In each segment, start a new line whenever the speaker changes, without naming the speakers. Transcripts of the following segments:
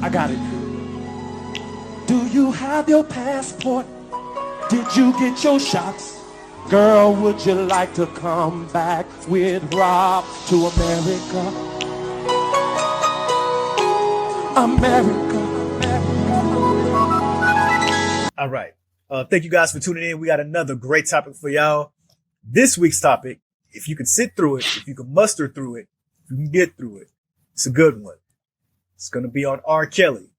I got it. Do you have your passport? Did you get your shots? Girl, would you like to come back with Rob to America? America, America.
All right. Thank you guys for tuning in. We got another great topic for y'all. This week's topic, if you can sit through it, if you can muster through it, if you can get through it, it's a good one. It's going to be on R. Kelly.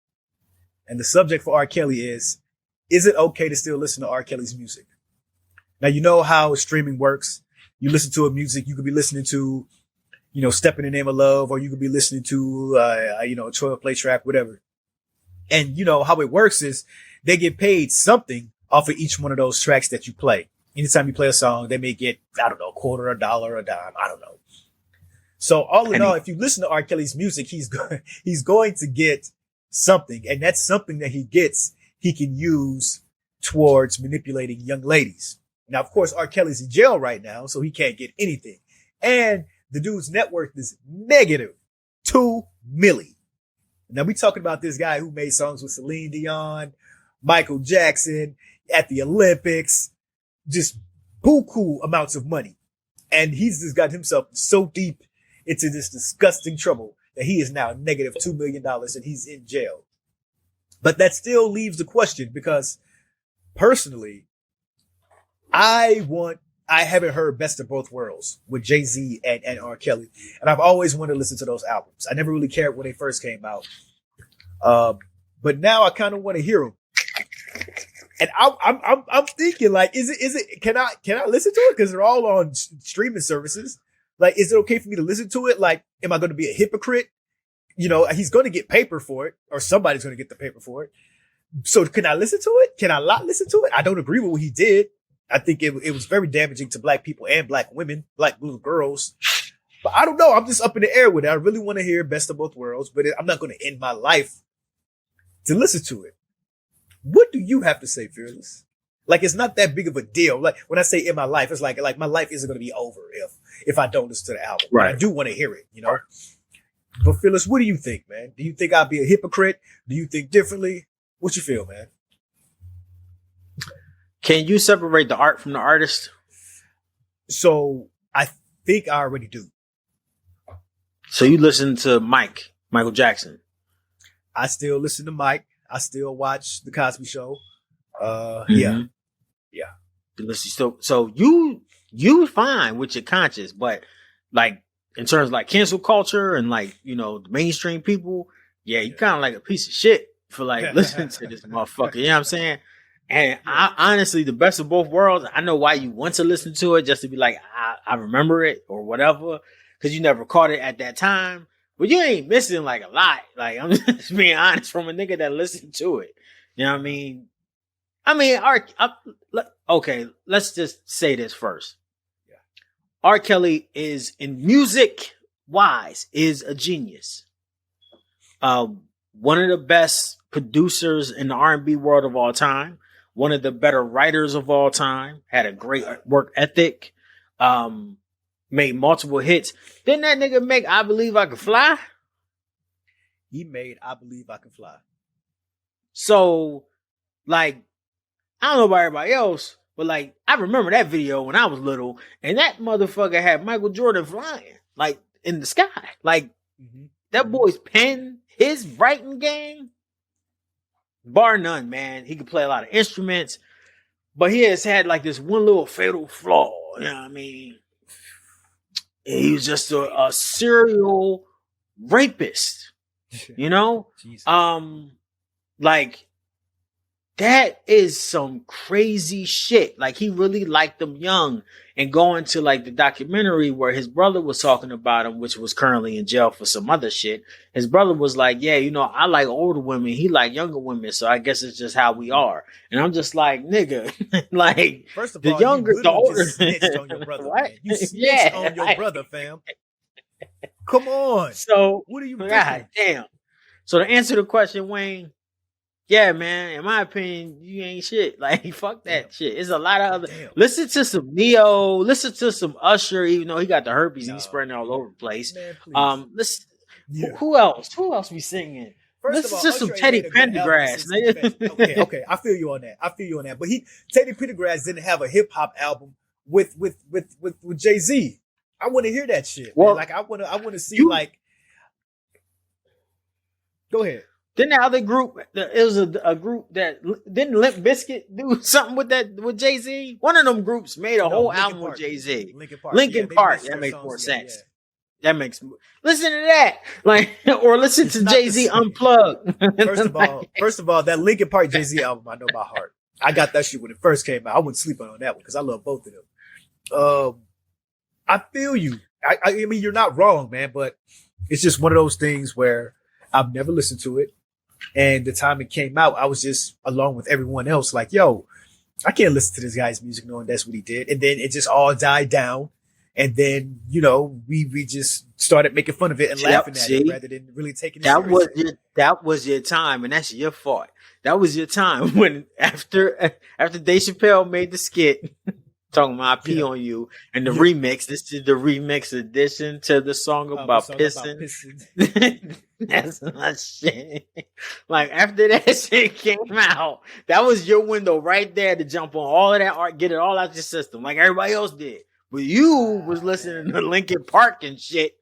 And the subject for R. Kelly is it okay to still listen to R. Kelly's music? Now, you know how streaming works. You listen to a music, you could be listening to, Step in the Name of Love, or you could be listening to, a 12-play track, whatever. And how it works is they get paid something off of each one of those tracks that you play. Anytime you play a song, they may get, I don't know, a quarter, a dollar, a dime. I don't know. So all in all, if you listen to R. Kelly's music, he's going to get something. And that's something that he gets, he can use towards manipulating young ladies. Now, of course, R. Kelly's in jail right now, so he can't get anything. And the dude's net worth is negative $2 million. Now, we talking about this guy who made songs with Celine Dion, Michael Jackson, at the Olympics, just buku amounts of money. And he's just got himself so deep into this disgusting trouble that he is now negative $2 million and he's in jail. But that still leaves the question, because personally, I haven't heard Best of Both Worlds with Jay-Z and R. Kelly. And I've always wanted to listen to those albums. I never really cared when they first came out. But now I kind of want to hear them. And I'm thinking, like, can I listen to it? Cause they're all on streaming services. Like, is it okay for me to listen to it? Like, am I going to be a hypocrite? He's going to get paper for it, or somebody's going to get the paper for it. So can I listen to it? Can I not listen to it? I don't agree with what he did. I think it was very damaging to black people and black women, black little girls. But I don't know. I'm just up in the air with it. I really want to hear Best of Both Worlds, but I'm not going to end my life to listen to it. What do you have to say, Fearless? Like, it's not that big of a deal. Like, when I say in my life, it's like my life isn't going to be over if I don't listen to the album. Right. I do want to hear it, But Fearless, what do you think, man? Do you think I'll be a hypocrite? Do you think differently? What you feel, man?
Can you separate the art from the artist?
So I think I already do.
So you listen to Michael Jackson.
I still listen to Mike. I still watch The Cosby Show.
Yeah. Listen, so you fine with your conscience, but like in terms of like cancel culture and like, the mainstream people, you kind of like a piece of shit for like listening to this motherfucker. You know what I'm saying? And I honestly, the Best of Both Worlds, I know why you want to listen to it, just to be like, I remember it or whatever, because you never caught it at that time. But you ain't missing like a lot. Like, I'm just being honest from a nigga that listened to it. You know what I mean? Okay, let's just say this first. Yeah. R. Kelly is, in music wise, is a genius. One of the best producers in the R&B world of all time. One of the better writers of all time. Had a great work ethic. Made multiple hits. Didn't that nigga make I Believe I Can Fly?
He made I Believe I Can Fly.
So, like, I don't know about everybody else, but like, I remember that video when I was little, and that motherfucker had Michael Jordan flying, like, in the sky. Like, that boy's pen, his writing game, bar none, man. He could play a lot of instruments, but he has had like this one little fatal flaw. You know what I mean? He was just a serial rapist, like that is some crazy shit. Like, he really liked them young, and going to like the documentary where his brother was talking about him, which was currently in jail for some other shit. His brother was like, yeah, I like older women. He like younger women. So I guess it's just how we are. And I'm just like, nigga, like,
first of
the
all,
younger,
you
the older,
just snitched on your brother,
right?
Man. You snitched on your brother, fam. Come on.
So
what are you
God damn. So to answer the question, Wayne, yeah, man, in my opinion, you ain't shit. Like, fuck that shit. It's a lot of other. Listen to some Neo. Listen to some Usher, even though he got the herpes and he's spreading all over the place.
Man,
listen. Yeah. Who else? Who else be singing?
First of
Listen
all,
to some
Usher ain't
Teddy
made a good album
Pendergrass,
since
nigga.
Confession. Okay. I feel you on that. But Teddy Pendergrass didn't have a hip hop album with Jay-Z. I want to hear that shit, man.
Well,
Like I want to see
you
like. Go ahead.
then the other group, it was a group that didn't Limp Bizkit do something with Jay Z. One of them groups made a whole
Linkin
album
Park.
with Jay Z.
Linkin Park.
Linkin
They
Park.
mixed
That
their
makes
songs
more
together,
sense. That makes listen to that, like, or listen
It's
to
not
Jay
the
Z
same.
Unplugged.
First of all, that Linkin Park Jay-Z album I know by heart. I got that shit when it first came out. I wouldn't sleep on that one because I love both of them. I feel you. I mean, you're not wrong, man, but it's just one of those things where I've never listened to it. And the time it came out, I was just along with everyone else, like, yo, I can't listen to this guy's music knowing that's what he did. And then it just all died down. And then, we just started making fun of it and laughing at it rather than really taking it seriously.
That was your time, and that's your fault. That was your time when after Dave Chappelle made the skit talking about I pee on you and the remix. This is the remix edition to the song about pissing. That's not shit. Like after that shit came out, that was your window right there to jump on all of that art, get it all out your system, like everybody else did. But you was listening to Linkin Park and shit,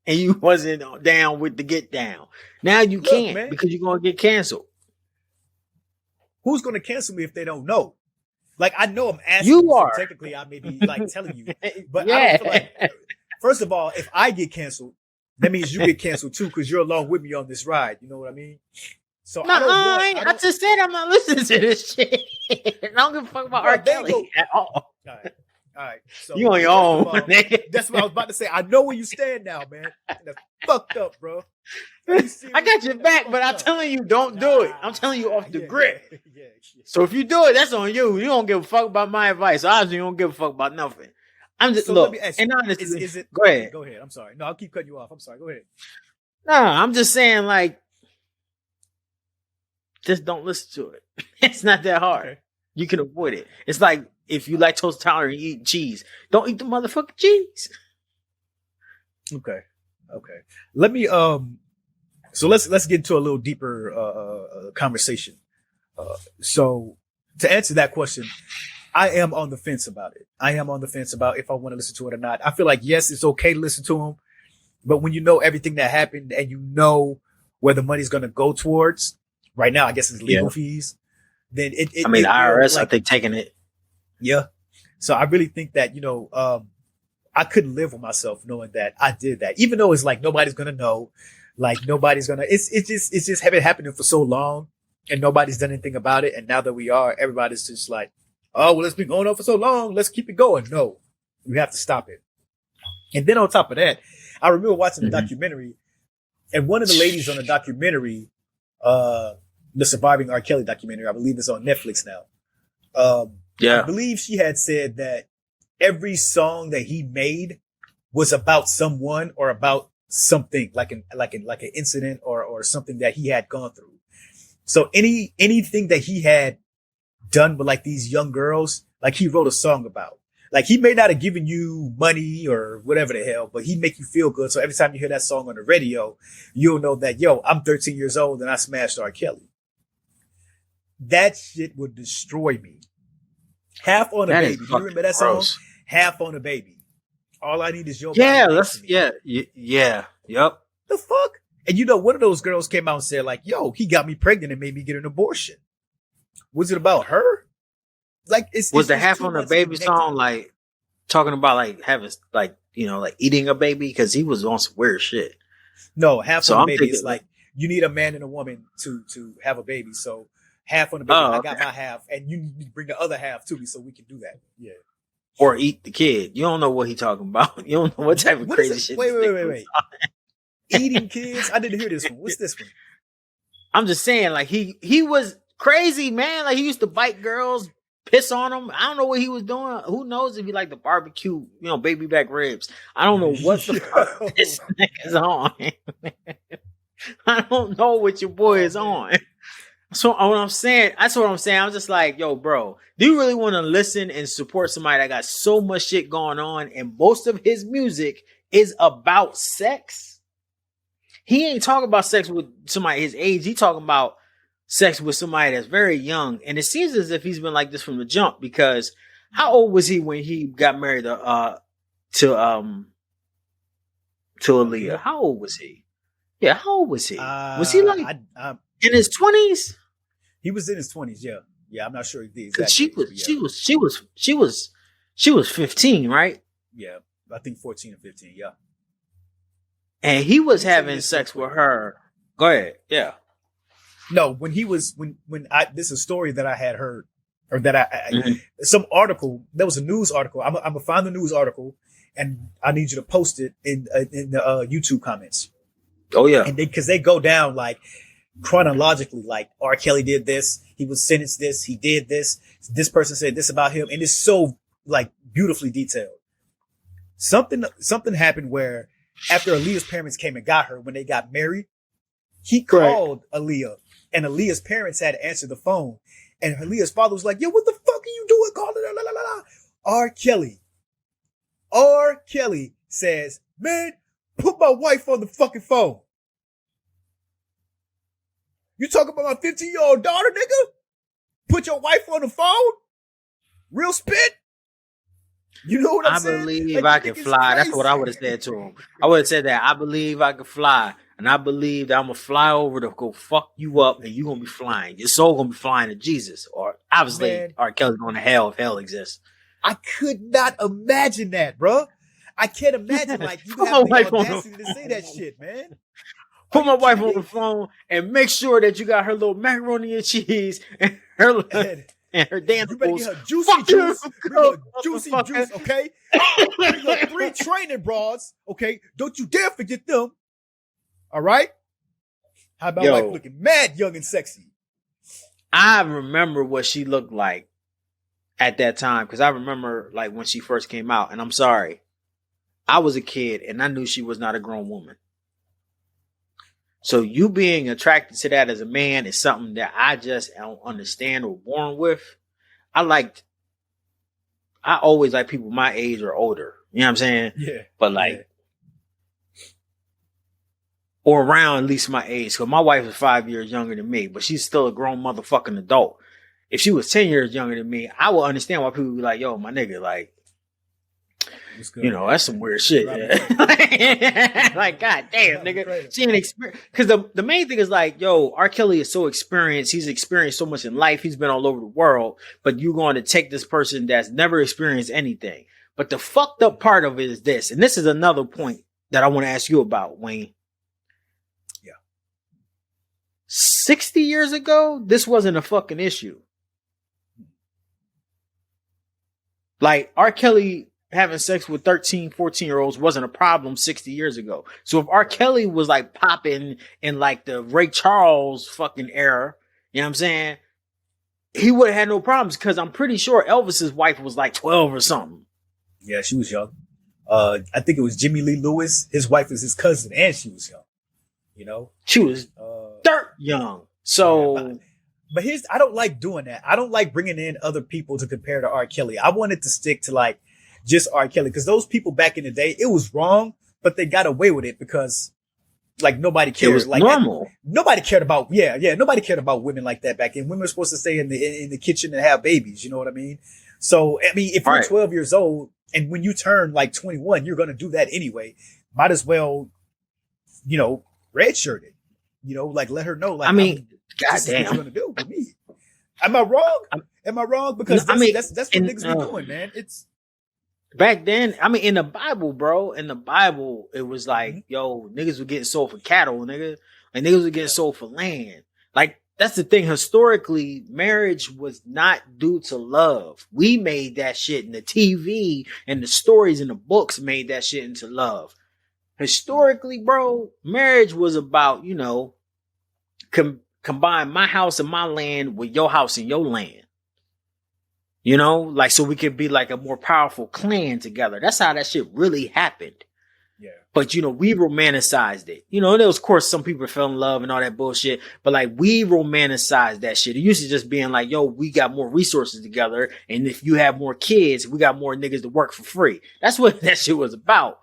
and you wasn't down with the get down. Now you can't, man, because you're gonna get canceled.
Who's gonna cancel me if they don't know? Like I know I'm asking
you are.
So technically I may be like telling you, but I don't feel like. First of all, if I get canceled, that means you get canceled too because you're along with me on this ride. You know what I mean? So
I just said I'm not listening to this shit. I don't give a fuck about R. Kelly at all.
All right. So
you on your own.
That's what I was about to say. I know where you stand now, man. That's fucked up, bro.
I got your back, but I'm telling you, don't do it. I'm telling you off the grip. Yeah. So if you do it, that's on you. You don't give a fuck about my advice. Obviously, you don't give a fuck about nothing. I'm just look. And honestly,
is it?
Go ahead.
Go ahead. I'm sorry. No, I'll keep cutting you off. I'm sorry. Go ahead.
No, I'm just saying, like, just don't listen to it. It's not that hard. Okay. You can avoid it. It's like if you like toast tolerant and eat cheese, don't eat the motherfucking cheese.
Okay. Let me so let's get into a little deeper conversation. So to answer that question, I am on the fence about it. I am on the fence about if I want to listen to it or not. I feel like yes, it's okay to listen to them, but when you know everything that happened and you know where the money's going to go towards, right now I guess it's legal fees. Then the
IRS, I think, taking it.
Yeah. So I really think that, I couldn't live with myself knowing that I did that, even though it's like, nobody's going to know, like nobody's going to, it's just been happening for so long and nobody's done anything about it. And now that we are, everybody's just like, oh, well, it's been going on for so long. Let's keep it going. No, you have to stop it. And then on top of that, I remember watching the documentary and one of the ladies on the documentary, the Surviving R. Kelly documentary, I believe it's on Netflix now. I believe she had said that every song that he made was about someone or about something like an incident or something that he had gone through. So anything that he had done with like these young girls, like he wrote a song about. Like he may not have given you money or whatever the hell, but he make you feel good. So every time you hear that song on the radio, you'll know that, yo, I'm 13 years old and I smashed R. Kelly. That shit would destroy me. Half on a Baby. Do you remember that song? Half on a Baby. All I need is your body.
Yep.
The fuck? And one of those girls came out and said like, yo, he got me pregnant and made me get an abortion. Was it about her? Like,
was the Half on a Baby song like talking about like having like, like eating a baby? Cause he was on some weird shit.
No, Half on a Baby is like, you need a man and a woman to have a baby. So half on the baby, I got my half, and you need to bring the other half to me so we can do that. Yeah.
Or eat the kid. You don't know what he talking about. You don't know what type of crazy shit.
Wait. Eating kids? I didn't hear this one. What's this one?
I'm just saying, like he was crazy, man. Like he used to bite girls, piss on them. I don't know what he was doing. Who knows if he liked the barbecue, baby back ribs. I don't know what the fuck this nigga's on. I don't know what your boy is on. So what I'm saying, that's what I'm saying. I'm just like, yo, bro, do you really want to listen and support somebody that got so much shit going on and most of his music is about sex? he ain't talking about sex with somebody his age. He talking about sex with somebody that's very young. And it seems as if he's been like this from the jump, because how old was he when he got married to Aaliyah? How old was he? Yeah, how old was he? Was he like in his 20s?
He was in his 20s, yeah. Yeah, I'm not sure the exact.
Cause she was 15, right?
Yeah, I think 14 or 15, yeah.
And he was having sex with her. Go ahead, yeah.
No, when this is a story that I had heard, or that some article, there was a news article. I'm gonna find the news article, and I need you to post it in the YouTube comments.
Oh yeah,
and because they go down like chronologically, like R. Kelly did this, he was sentenced this, he did this person said this about him, and it's so like beautifully detailed. Something happened where after Aaliyah's parents came and got her when they got married, he called Aaliyah, and Aaliyah's parents had to answer the phone, and Aaliyah's father was like, "Yo, what the fuck are you doing calling her?" La, la, la, la. R. Kelly says, "Man, put my wife on the fucking phone. You talking about my 15-year-old daughter, nigga? Put your wife on the phone? Real spit? You know what I'm saying?
I believe I can fly." That's what I would have said to him. I would have said that. I believe I can fly. And I believe that I'm going to fly over to go fuck you up, and you're going to be flying. Your soul going to be flying to Jesus. Or obviously, R. Kelly's going to hell if hell exists.
I could not imagine that, bro. I can't imagine like you have the audacity to say that shit, man.
Put my wife on the phone and make sure that you got her little macaroni and cheese and her damn.
You better get her juicy juice. Juicy juice, okay? Bring her 3 training bras, okay? Don't you dare forget them. All right? How about wife looking mad young and sexy?
I remember what she looked like at that time, because I remember like when she first came out, and I'm sorry, I was a kid and I knew she was not a grown woman. So you being attracted to that as a man is something that I just don't understand or born with. I always like people my age or older. You know what I'm saying?
Yeah.
But like, or around at least my age. Because my wife is 5 years younger than me, but she's still a grown motherfucking adult. If she was 10 years younger than me, I would understand why people would be like, "Yo, my nigga, like, you know, that's some weird shit." Like, god damn, nigga. She ain't experienced. Because the main thing is like, yo, R. Kelly is so experienced. He's experienced so much in life. He's been all over the world. But you're going to take this person that's never experienced anything. But the fucked up part of it is this. And this is another point that I want to ask you about, Wayne. 60 years ago, this wasn't a fucking issue. Like, R. Kelly having sex with 13, 14-year-olds wasn't a problem 60 years ago. So if R. Kelly was like popping in like the Ray Charles fucking era, you know what I'm saying? He would have had no problems, because I'm pretty sure Elvis's wife was like 12 or something.
Yeah, she was young. I think it was Jimmy Lee Lewis. His wife was his cousin, and she was young. You know?
She was dirt young. So...
Yeah, but I don't like doing that. I don't like bringing in other people to compare to R. Kelly. I wanted to stick to like just R. Kelly, because those people back in the day, it was wrong, but they got away with it because like nobody cared.
It was
like
normal.
Nobody cared about nobody cared about women like that back then. Women were supposed to stay in the kitchen and have babies. You know what I mean? So I mean, if you're 12 years old and when you turn like 21, you're gonna do that anyway. Might as well, you know, redshirt it. You know, like let her know. Like,
I mean,
this is what you're gonna do with me. Am I wrong? Am I wrong? Because that's what niggas be doing, man. It's
back then. I mean, in the Bible, bro. In the Bible, it was like, yo, niggas were getting sold for cattle, nigga. Like niggas were getting sold for land. Like that's the thing. Historically, marriage was not due to love. We made that shit, in the TV and the stories and the books made that shit into love. Historically, bro, marriage was about, you know, combine my house and my land with your house and your land. You know, like, so we could be like a more powerful clan together. That's how that shit really happened.
Yeah.
But, you know, we romanticized it. You know, there was, of course, some people fell in love and all that bullshit. But, like, we romanticized that shit. It used to just being like, yo, we got more resources together. And if you have more kids, we got more niggas to work for free. That's what that shit was about.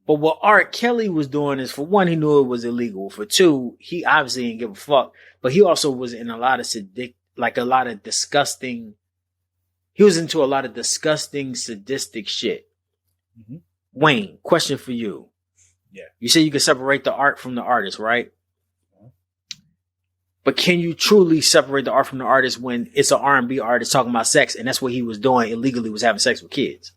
But what R. Kelly was doing is, for one, he knew it was illegal. For two, he obviously didn't give a fuck. But he also was in a lot of disgusting. He was into a lot of disgusting, sadistic shit. Mm-hmm. Wayne, question for you.
Yeah.
You say you can separate the art from the artist, right? But can you truly separate the art from the artist when it's an R&B artist talking about sex, and that's what he was doing illegally, was having sex with kids?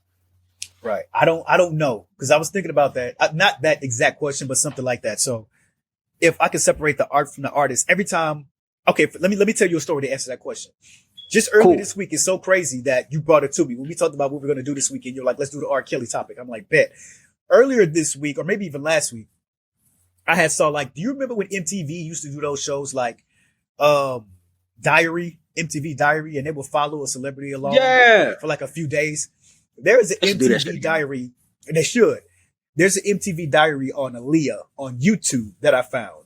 Right. I don't know, because I was thinking about that. Not that exact question, but something like that. So if I could separate the art from the artist every time. Okay. Let me tell you a story to answer that question. Just early this week, it's so crazy that you brought it to me. When we talked about what we're going to do this weekend, you're like, let's do the R. Kelly topic. I'm like, bet. Earlier this week, or maybe even last week, I had saw, like, do you remember when MTV used to do those shows like MTV Diary, and they would follow a celebrity along for like a few days? There is an MTV Diary, and they should. There's an MTV Diary on Aaliyah on YouTube that I found.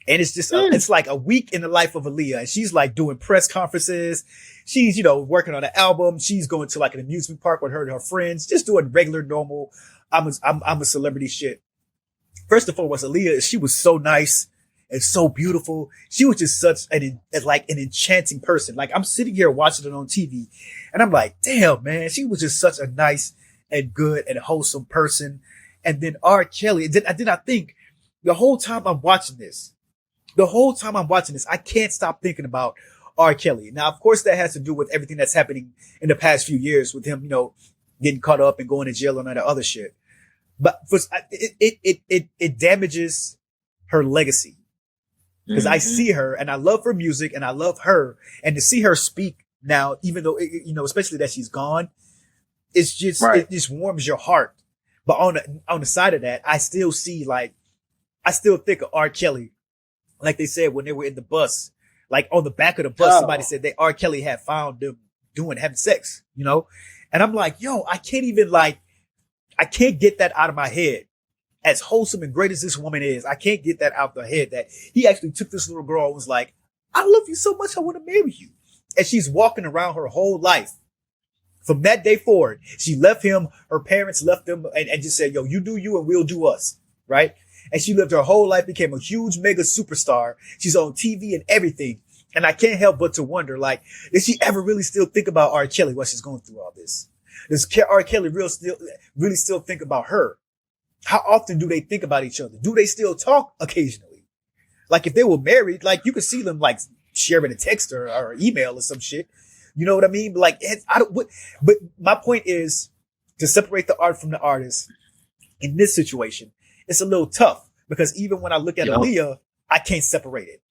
And it's just, it's like a week in the life of Aaliyah. And she's like doing press conferences. She's, working on an album. She's going to like an amusement park with her and her friends, just doing regular, normal, I'm a celebrity shit. First and foremost, Aaliyah, she was so nice and so beautiful. She was just such an enchanting person. Like, I'm sitting here watching it on TV and I'm like, damn, man, she was just such a nice and good and wholesome person. And then R. Kelly, I think the whole time I'm watching this, I can't stop thinking about R. Kelly. Now, of course, that has to do with everything that's happening in the past few years with him, getting caught up and going to jail and all that other shit. But it damages her legacy, because I see her and I love her music and I love her, and to see her speak now, even though, especially that she's gone, it's just, It just warms your heart. But on the side of that, I still think of R. Kelly. Like they said when they were in the bus, like on the back of the bus, somebody said that R. Kelly had found them having sex, and I'm like, yo, I can't get that out of my head. As wholesome and great as this woman is, I can't get that out of my head that he actually took this little girl and was like, I love you so much, I want to marry you. And she's walking around her whole life. From that day forward, she left him, her parents left them, and just said, yo, you do you and we'll do us, right? And she lived her whole life, became a huge mega superstar. She's on TV and everything. And I can't help but to wonder, like, does she ever really still think about R. Kelly while she's going through all this? Does R. Kelly really still think about her? How often do they think about each other? Do they still talk occasionally? Like, if they were married, like, you could see them like sharing a text or email or some shit. You know what I mean? But but my point is to separate the art from the artist in this situation. It's a little tough, because even when I look at Aaliyah, I can't separate it.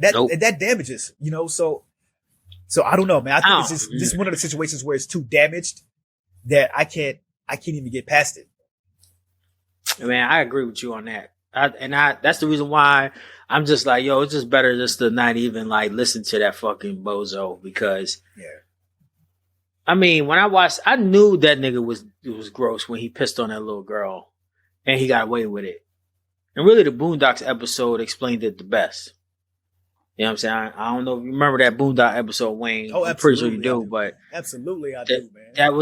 That damages, so I don't know, man. I think it's just one of the situations where it's too damaged that I can't even get past it.
Man, I agree with you on that. That's the reason why I'm just like, yo, it's just better just to not even like listen to that fucking bozo, because I mean, when I watched, I knew that nigga was gross when he pissed on that little girl and he got away with it. And really the Boondocks episode explained it the best. You know what I'm saying? I don't know if you remember that Boondock episode, Wayne.
Oh,
I'm pretty sure you do, but
absolutely I do, man.
That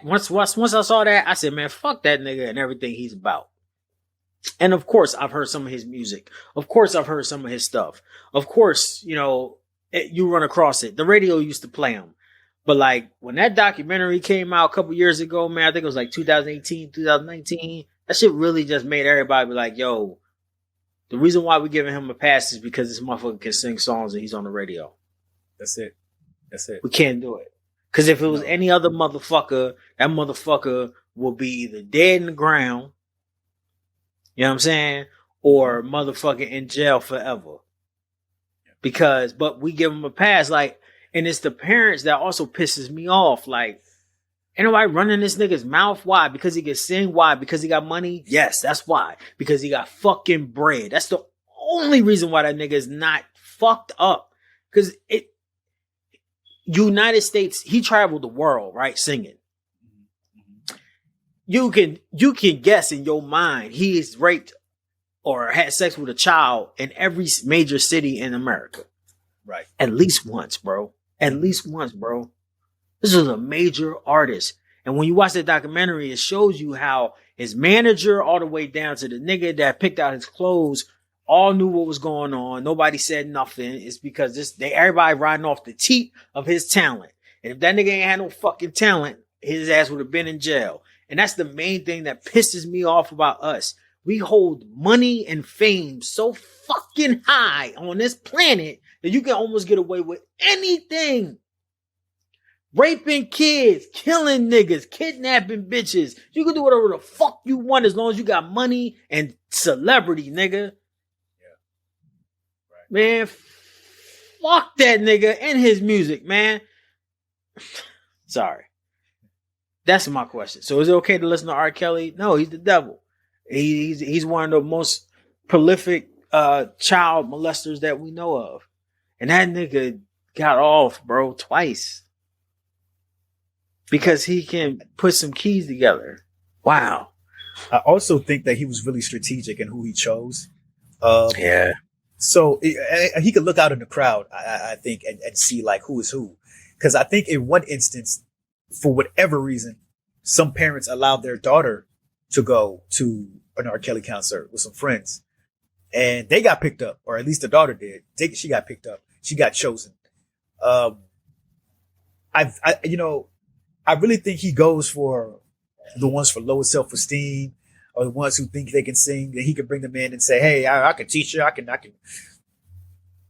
was once I saw that, I said, man, fuck that nigga and everything he's about. And of course, I've heard some of his music. Of course, I've heard some of his stuff. Of course, you run across it. The radio used to play him. But like when that documentary came out a couple years ago, man, I think it was like 2018, 2019. That shit really just made everybody be like, yo, the reason why we're giving him a pass is because this motherfucker can sing songs and he's on the radio.
That's it.
We can't do it. Because if it was any other motherfucker, that motherfucker will be either dead in the ground, you know what I'm saying, or motherfucking in jail forever. But we give him a pass, like, and it's the parents that also pisses me off. Like, ain't nobody running this nigga's mouth. Why? Because he can sing. Why? Because he got money? Yes, that's why. Because he got fucking bread. That's the only reason why that nigga is not fucked up. Because United States, he traveled the world, right? Singing. You can guess in your mind he is raped or had sex with a child in every major city in America.
Right.
At least once, bro. This is a major artist. And when you watch that documentary, it shows you how his manager, all the way down to the nigga that picked out his clothes, all knew what was going on. Nobody said nothing. It's because everybody riding off the teat of his talent. And if that nigga ain't had no fucking talent, his ass would have been in jail. And that's the main thing that pisses me off about us. We hold money and fame so fucking high on this planet that you can almost get away with anything. Raping kids, killing niggas, kidnapping bitches. You can do whatever the fuck you want as long as you got money and celebrity, nigga.
Yeah. Right.
Man, fuck that nigga and his music, man. Sorry. That's my question. So is it okay to listen to R. Kelly? No, he's the devil. He's one of the most prolific child molesters that we know of. And that nigga got off, bro, twice. Because he can put some keys together. Wow.
I also think that he was really strategic in who he chose.
Yeah.
So he could look out in the crowd, I think, and see like who is who. Because I think in one instance, for whatever reason, some parents allowed their daughter to go to an R. Kelly concert with some friends. And they got picked up, or at least the daughter did. She got picked up. She got chosen. I really think he goes for the ones for lower self-esteem, or the ones who think they can sing. That he can bring them in and say, "Hey, I can teach you. I can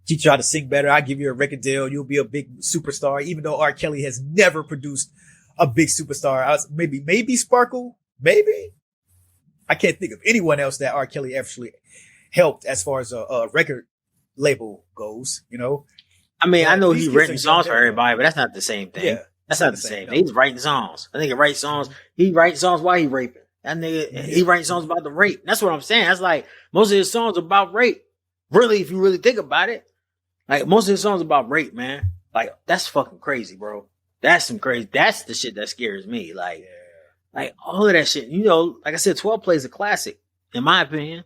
teach you how to sing better. I give you a record deal. You'll be a big superstar." Even though R. Kelly has never produced a big superstar, maybe Sparkle, maybe. I can't think of anyone else that R. Kelly actually helped as far as a record label goes. You know,
I mean, I know he's written songs for everybody, but that's not the same thing.
Yeah.
That's not the same thing. He's writing songs. I think he writes songs. He writes songs while he raping. That nigga, he writes songs about the rape. That's what I'm saying. That's like most of his songs about rape. Really, if you really think about it, like most of his songs about rape, man. Like that's fucking crazy, bro. That's some crazy. That's the shit that scares me. Like all of that shit. You know, like I said, 12 plays a classic, in my opinion.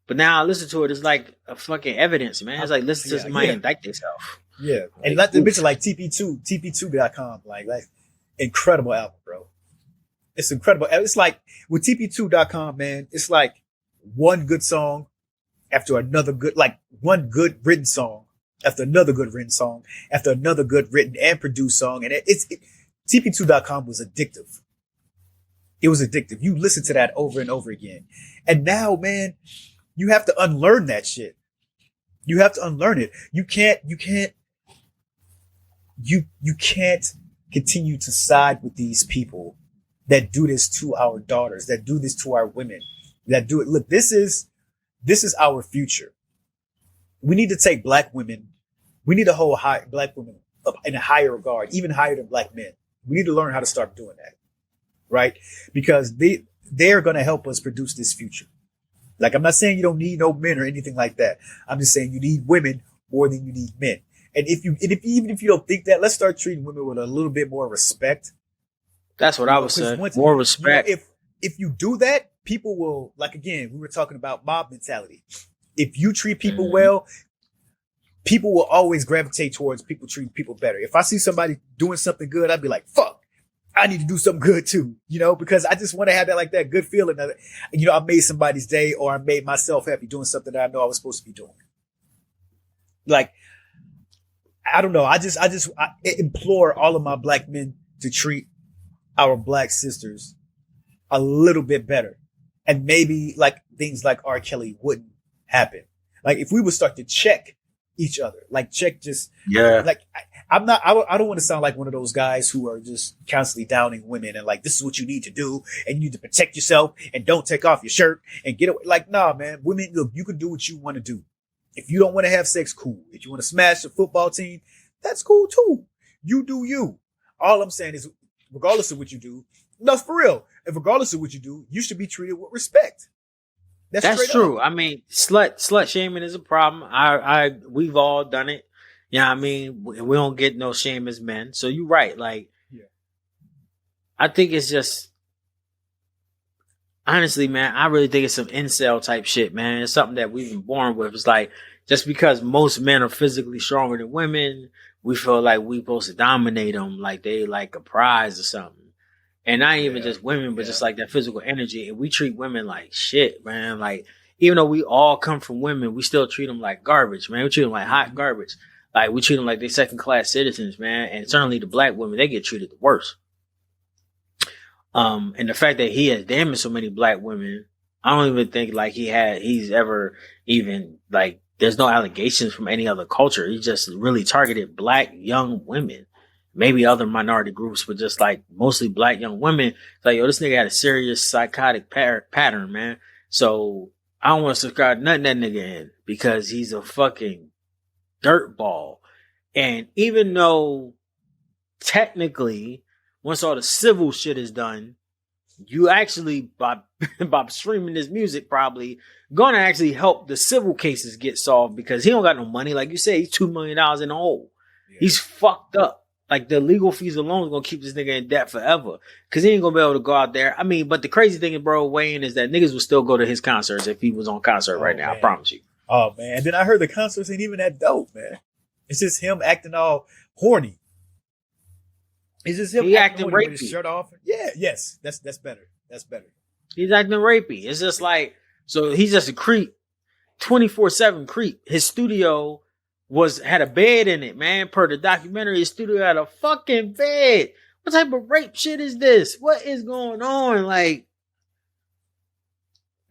But now I listen to it, it's like a fucking evidence, man. It's like listen to somebody indict themselves.
Yeah. And not to mention like TP2.com, like incredible album, bro. It's incredible. It's like with TP2.com, man, it's like one good song after another good, like one good written song after another good written song after another good written and produced song. And TP2.com was addictive. It was addictive. You listen to that over and over again. And now, man, you have to unlearn that shit. You have to unlearn it. You can't continue to side with these people that do this to our daughters, that do this to our women, that do it. Look, this is our future. We need to take black women. We need to hold black women up in a higher regard, even higher than black men. We need to learn how to start doing that, right? Because they're going to help us produce this future. Like, I'm not saying you don't need no men or anything like that. I'm just saying you need women more than you need men. And even if you don't think that, let's start treating women with a little bit more respect.
That's what I was saying. More respect.
You know, if you do that, people will, like, again, we were talking about mob mentality. If you treat people well, people will always gravitate towards people treating people better. If I see somebody doing something good, I'd be like, fuck, I need to do something good too, you know, because I just want to have that good feeling that, you know, I made somebody's day, or I made myself happy doing something that I know I was supposed to be doing. Like, I don't know. I implore all of my black men to treat our black sisters a little bit better. And maybe like things like R. Kelly wouldn't happen. Like if we would start to check each other, like like I don't want to sound like one of those guys who are just constantly downing women and like, this is what you need to do. And you need to protect yourself and don't take off your shirt and get away. Like, nah, man, women, look, you can do what you want to do. If you don't want to have sex, cool. If you want to smash a football team, that's cool too. You do you. All I'm saying is, regardless of what you do, no, for real. If regardless of what you do, you should be treated with respect.
That's true. I mean, slut shaming is a problem. We've all done it. Yeah, I mean, we don't get no shame as men. So you're right. Like, I think it's just, honestly, man, I really think it's some incel type shit, man. It's something that we've been born with. It's like, just because most men are physically stronger than women, we feel like we supposed to dominate them like they like a prize or something. And not even just women, but just like that physical energy. And we treat women like shit, man. Like, even though we all come from women, we still treat them like garbage, man. We treat them like hot garbage. Like, we treat them like they second class citizens, man. And certainly the black women, they get treated the worst. And the fact that he has damaged so many black women, I don't even think like he's ever even like, there's no allegations from any other culture. He just really targeted black young women. Maybe other minority groups, but just like mostly black young women. Like, yo, this nigga had a serious psychotic pattern, man. So I don't want to subscribe to nothing that nigga in because he's a fucking dirtball. And even though technically, once all the civil shit is done, you actually, by streaming this music, probably gonna actually help the civil cases get solved because he don't got no money. Like you said, he's $2 million in the hole. Yeah. He's fucked up. Like, the legal fees alone is going to keep this nigga in debt forever. Because he ain't going to be able to go out there. I mean, but the crazy thing, bro, Wayne, is that niggas would still go to his concerts if he was on concert right now. Man. I promise you.
Oh, man. And then I heard the concerts ain't even that dope, man. It's just him acting all horny. It's just him acting rapey. With his shirt off. Yeah, yes. That's better. That's better.
He's acting rapey. It's just like, so he's just a creep. 24/7 creep. His studio had a bed in it, man. Per the documentary, his studio had a fucking bed. What type of rape shit is this? What is going on? Like,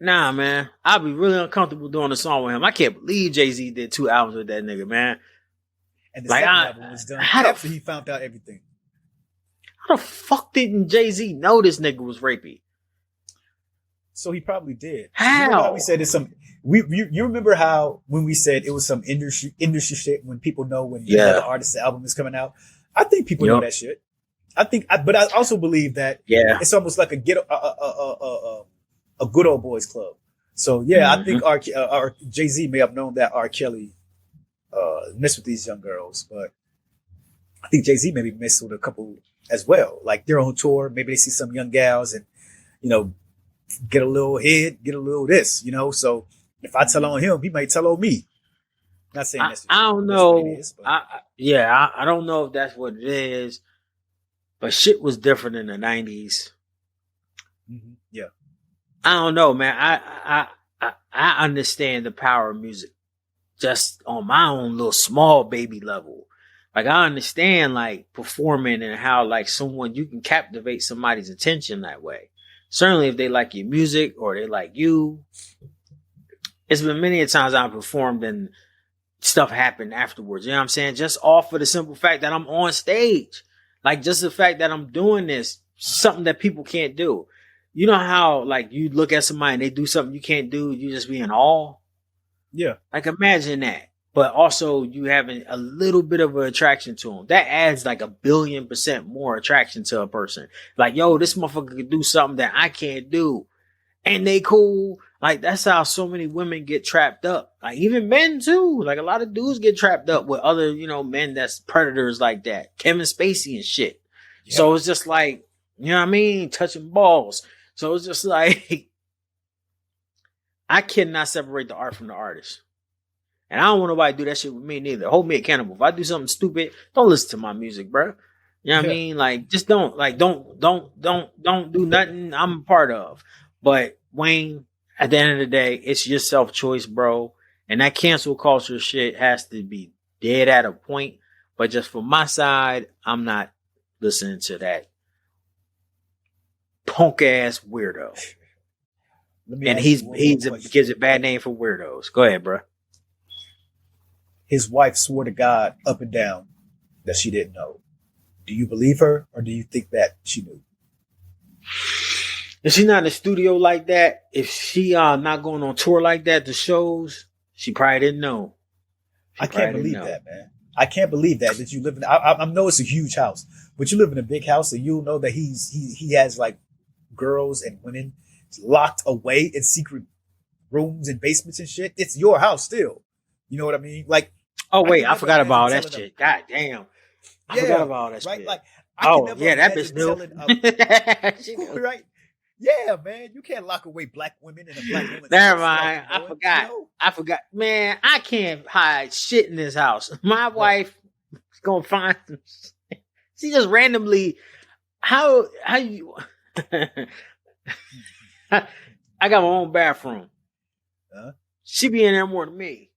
nah, man. I'd be really uncomfortable doing a song with him. I can't believe Jay-Z did 2 albums with that nigga, man.
And the second album was done after he found out everything.
How the fuck didn't Jay-Z know this nigga was rapey?
So he probably did.
How?
You know how we said it's some. You remember how when we said it was some industry shit when people know when the artist's album is coming out? I think people know that shit. But I also believe that it's almost like a good old boys club. So I think our Jay-Z may have known that R. Kelly messed with these young girls, but I think Jay-Z maybe messed with a couple as well. Like, they're on tour, maybe they see some young gals and get a little head, get a little this, So if I tell on him, he might tell on me. Not saying that's
I don't know. I don't know if that's what it is, but shit was different in the 90s.
Mm-hmm. Yeah.
I don't know, man. I understand the power of music just on my own little small baby level. Like, I understand like performing and how like you can captivate somebody's attention that way. Certainly if they like your music or they like you. It's been many a times I've performed and stuff happened afterwards. You know what I'm saying? Just off for the simple fact that I'm on stage. Like, just the fact that I'm doing this, something that people can't do. You know how like you look at somebody and they do something you can't do, you just be in awe?
Yeah.
Like, imagine that. But also you having a little bit of an attraction to them. That adds like 1,000,000,000% more attraction to a person. Like, yo, this motherfucker can do something that I can't do. And they cool. Like, that's how so many women get trapped up. Like, even men too. Like, a lot of dudes get trapped up with other, men that's predators like that. Kevin Spacey and shit. Yeah. So it's just like, you know what I mean? Touching balls. So it's just like, I cannot separate the art from the artist. And I don't want nobody to do that shit with me neither. Hold me accountable. If I do something stupid, don't listen to my music, bro. You know what I mean? Like, just don't do nothing I'm a part of. But Wayne, at the end of the day, it's your self-choice, bro. And that cancel culture shit has to be dead at a point. But just from my side, I'm not listening to that punk ass weirdo. And he gives a bad name for weirdos. Go ahead, bro.
His wife swore to God up and down that she didn't know. Do you believe her, or do you think that she knew?
If she's not in the studio like that, if she not going on tour like that to shows, she probably didn't know.
I can't believe that, man. I can't believe that you live in. I know it's a huge house, but you live in a big house, and you'll know that he has like girls and women locked away in secret rooms and basements and shit. It's your house still. You know what I mean? Like,
oh wait, I forgot about that shit. God damn, I forgot about all that shit.
Like,
that bitch knew.
Right? Yeah, man, you can't lock away black women in a black woman's
Never mind. I forgot. I forgot. Man, I can't hide shit in this house. My wife gonna find some shit. She just randomly, how you, I got my own bathroom. She be in there more than me.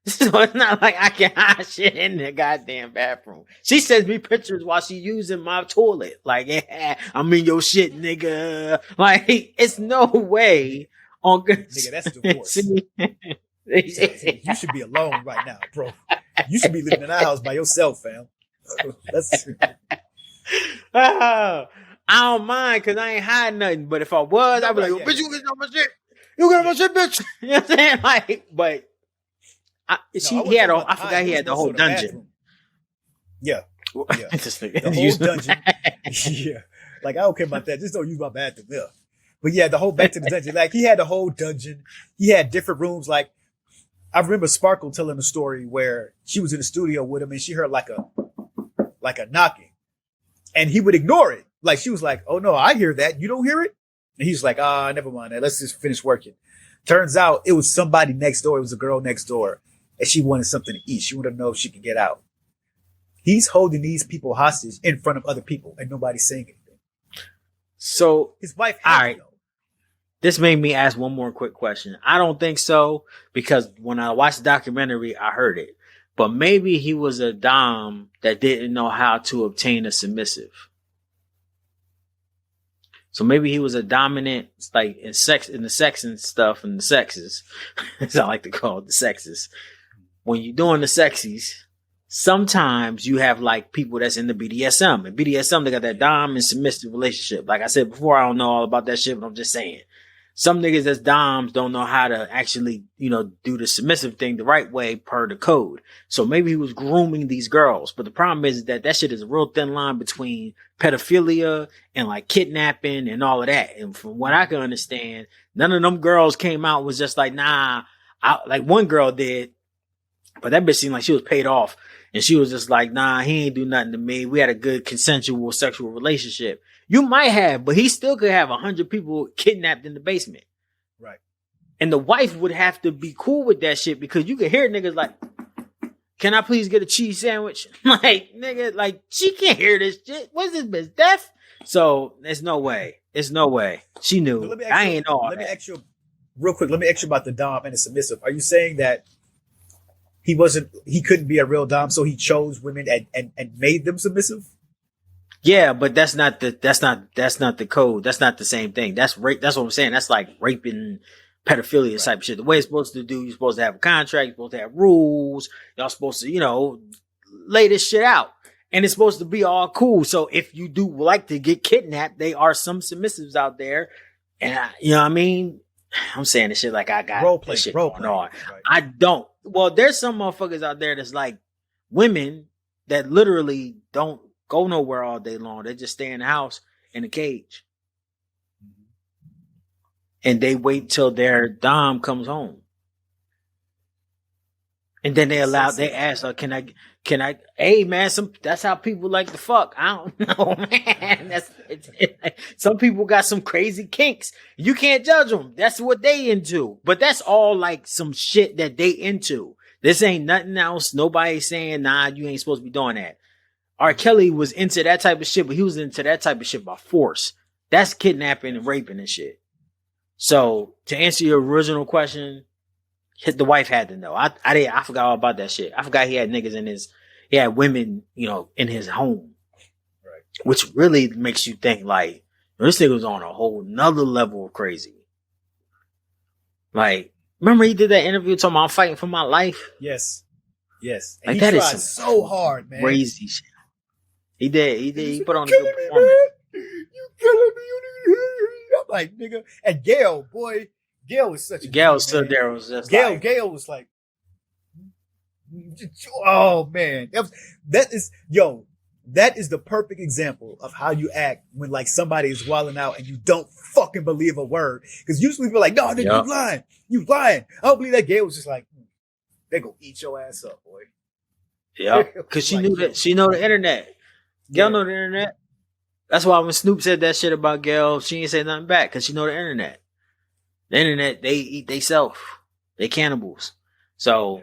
So it's not like I can hide shit in the goddamn bathroom. She sends me pictures while she using my toilet. Like, yeah, I'm in your shit, nigga. Like, it's no way on good.
Nigga, that's divorce. You should be alone right now, bro. You should be living in our house by yourself, fam.
I don't mind because I ain't hiding nothing. But if I was, I'd be like, bitch, you get my shit. You got my shit, bitch. You know what I'm saying? Like, but he had I forgot he had the whole dungeon.
Yeah. The whole dungeon. Yeah. Like, I don't care about that. Just don't use my bathroom. Yeah. But yeah, the whole back to the dungeon. Like, he had the whole dungeon. He had different rooms. Like, I remember Sparkle telling a story where she was in the studio with him and she heard like a knocking. And he would ignore it. Like, she was like, oh no, I hear that. You don't hear it? And he's like, never mind that. Let's just finish working. Turns out it was somebody next door. It was a girl next door. And she wanted something to eat. She wanted to know if she could get out. He's holding these people hostage in front of other people and nobody's saying anything.
So
his wife
all right. This made me ask one more quick question. I don't think so, because when I watched the documentary, I heard it. But maybe he was a dom that didn't know how to obtain a submissive. So maybe he was a dominant, like in the sex and stuff, and the sexes. As I like to call it, the sexes. When you're doing the sexies, sometimes you have like people that's in the BDSM. And BDSM, they got that dom and submissive relationship. Like I said before, I don't know all about that shit, but I'm just saying. Some niggas that's doms don't know how to actually, do the submissive thing the right way per the code. So maybe he was grooming these girls. But the problem is that shit is a real thin line between pedophilia and like kidnapping and all of that. And from what I can understand, none of them girls came out was just like, nah. Like one girl did, but that bitch seemed like she was paid off. And she was just like, nah, he ain't do nothing to me. We had a good consensual sexual relationship. You might have, but he still could have 100 people kidnapped in the basement.
Right.
And the wife would have to be cool with that shit because you could hear niggas like, can I please get a cheese sandwich? Like, nigga, like, she can't hear this shit. What's this bitch, deaf? So, there's no way. It's no way. She knew. I ain't know all that.
Let me ask you, real quick, about the dom and the submissive. Are you saying that he couldn't be a real dom, so he chose women and made them submissive?
Yeah, but that's not the code. That's not the same thing. That's rape. That's what I'm saying. That's like raping, pedophilia type of shit. The way it's supposed to do, you're supposed to have a contract, you're supposed to have rules. Y'all supposed to, lay this shit out. And it's supposed to be all cool. So if you do like to get kidnapped, there are some submissives out there. And you know what I mean? I'm saying this shit like I got this shit going on. Right. I don't. Well, there's some motherfuckers out there that's like women that literally don't go nowhere all day long. They just stay in the house in a cage. And they wait till their dom comes home. And then they ask, can I, hey man, that's how people like to fuck. I don't know, man. Some people got some crazy kinks. You can't judge them. That's what they into. But that's all like some shit that they into. This ain't nothing else. Nobody's saying, nah, you ain't supposed to be doing that. R. Kelly was into that type of shit, but he was into that type of shit by force. That's kidnapping and raping and shit. So to answer your original question, the wife had to know. I forgot all about that shit. I forgot he had niggas he had women, in his home. Right. Which really makes you think like, this nigga was on a whole nother level of crazy. Like, remember he did that interview talking about I'm fighting for my life?
Yes. Yes.
And
like that is so hard, man.
Crazy shit. He did. He put on a good performance.
You killing me. I'm like, nigga. And Gail was such a
Gail stood there was just
Gail was like, oh man. That is the perfect example of how you act when like somebody is wilding out and you don't fucking believe a word. Because usually people are like, no, nigga, you lying. I don't believe that. Gail was just like, they gonna eat your ass up, boy.
Yeah, because she knew that. She know the internet. Gail know the internet. That's why when Snoop said that shit about Gail, she ain't say nothing back because she know the internet. The internet, they eat they self. They cannibals. So,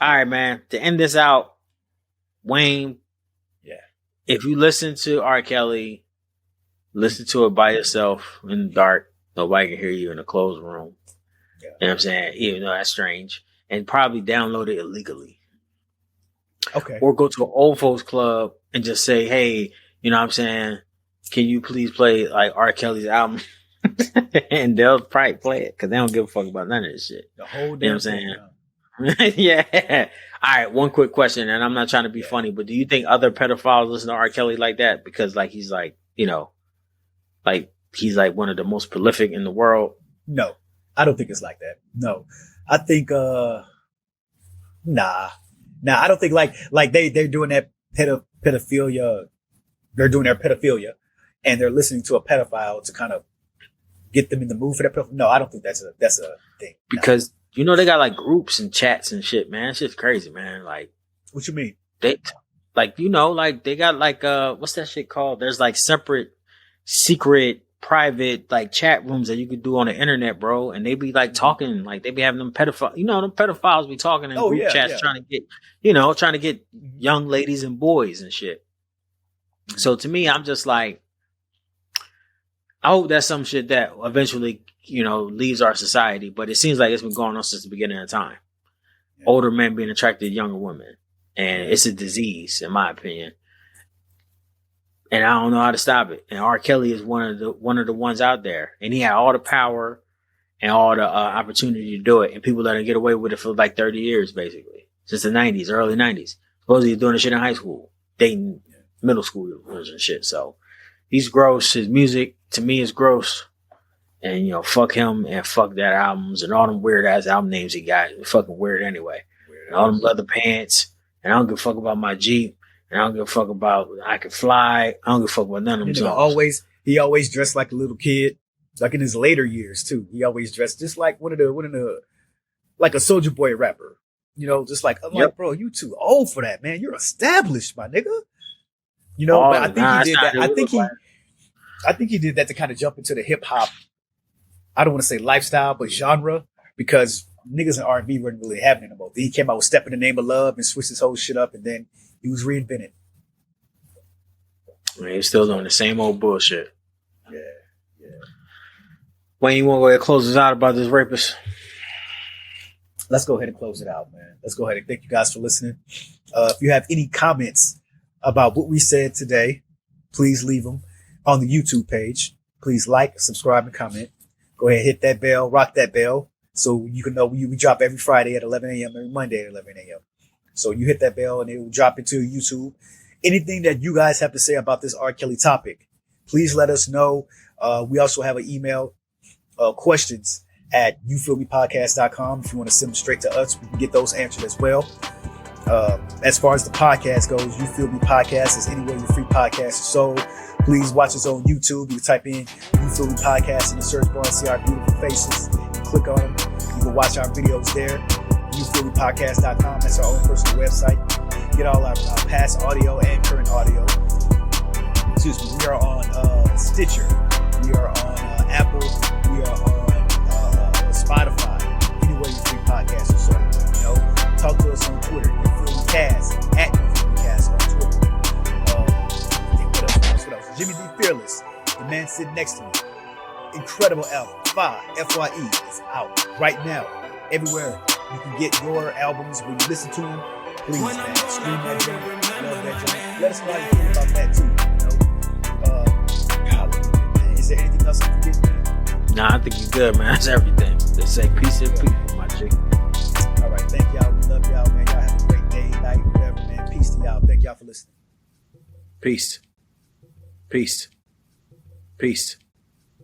all right, man. To end this out, Wayne, if you listen to R. Kelly, listen to it by yourself in the dark. Nobody can hear you in a closed room.
Yeah.
You know what I'm saying? Even though that's strange. And probably download it illegally.
Okay.
Or go to an old folks club and just say, hey, you know what I'm saying? Can you please play like R. Kelly's album? And they'll probably play it because they don't give a fuck about none of this shit.
The whole damn
You know what I'm saying? Yeah. All right. One quick question, and I'm not trying to be funny, but do you think other pedophiles listen to R. Kelly like that? Because like he's like, you know, like he's like one of the most prolific in the world.
No, I don't think it's like that. No, I think, nah, I don't think like they're doing that pedophilia. They're doing their pedophilia and they're listening to a pedophile to kind of get them in the mood for that. No, I don't think that's a thing.
Because, you know, they got like groups and chats and shit, man. It's just crazy, man. Like,
what you mean?
They, like, you know, like they got like, what's that shit called? There's like separate, secret, private, like chat rooms that you could do on the internet, bro. And they be like talking, like they be having them pedophiles, you know, them pedophiles be talking in group chats trying to get young ladies and boys and shit. So to me, I'm just like, I hope that's some shit that eventually, you know, leaves our society. But it seems like it's been going on since the beginning of time. Yeah. Older men being attracted to younger women. And it's a disease, in my opinion. And I don't know how to stop it. And R. Kelly is one of the ones out there. And he had all the power and all the opportunity to do it. And people let him get away with it for like 30 years, basically. Since the 90s, early 90s. Supposedly he's doing this shit in high school. Dating middle schoolers and shit. So he's gross. His music, to me, is gross. And, you know, fuck him and fuck that albums and all them weird ass album names he got. Fucking weird anyway. And all them leather pants. And I don't give a fuck about my Jeep. And I don't give a fuck about I Can Fly. I don't give a fuck about none of them songs.
He always dressed like a little kid. Like in his later years too. He always dressed just like one of the like a Soulja Boy rapper. You know, just like, I'm like, bro, you too old for that, man. You're established, my nigga. You know, but I think he did that. I think he did that to kind of jump into the hip hop. I don't want to say lifestyle, but genre, because niggas in R&B weren't really having it anymore. Then he came out with "Step in the Name of Love" and switched his whole shit up, and then he was reinvented.
Man, he's still doing the same old bullshit.
Yeah.
Wayne, you want to go ahead and close us out about this rapist?
Let's go ahead and close it out, man. Let's go ahead and thank you guys for listening. If you have any comments about what we said today, please leave them on the YouTube page. Please like, subscribe, and comment. Go ahead, hit that bell, rock that bell, so you can know we drop every Friday at 11 a.m., every Monday at 11 a.m. So you hit that bell and it will drop into YouTube. Anything that you guys have to say about this R. Kelly topic, please let us know. We also have an email, questions at youfeelmepodcast.com. If you want to send them straight to us, we can get those answered as well. As far as the podcast goes, You Feel Me Podcast is anywhere your free podcast is sold. Please watch us on YouTube. You can type in You Feel Me Podcast in the search bar and see our beautiful faces. You click on them. You can watch our videos there. YouFeelMePodcast.com. That's our own personal website. Get all our past audio and current audio. Excuse me. We are on Stitcher. We are on Apple. We are on Spotify. Anywhere your free podcast is sold. You know, talk to us on Twitter. You Feel Me Cast at You Feel Me Cast on Twitter. What else? Jimmy D Fearless, the man sitting next to me. Incredible album. FYE is out right now. Everywhere you can get your albums when you listen to them. Please, man, stream that joint. Love that joint. Let us know how you feel about that too. You know, is there anything else I'm forgetting, man?
Nah, I think you're good, man. That's everything. They say peace and people, my chick.
All right, thank y'all. We love y'all, man. Y'all have a great day, night, whatever, man. Peace to y'all. Thank y'all for listening.
Peace. Peace. Peace.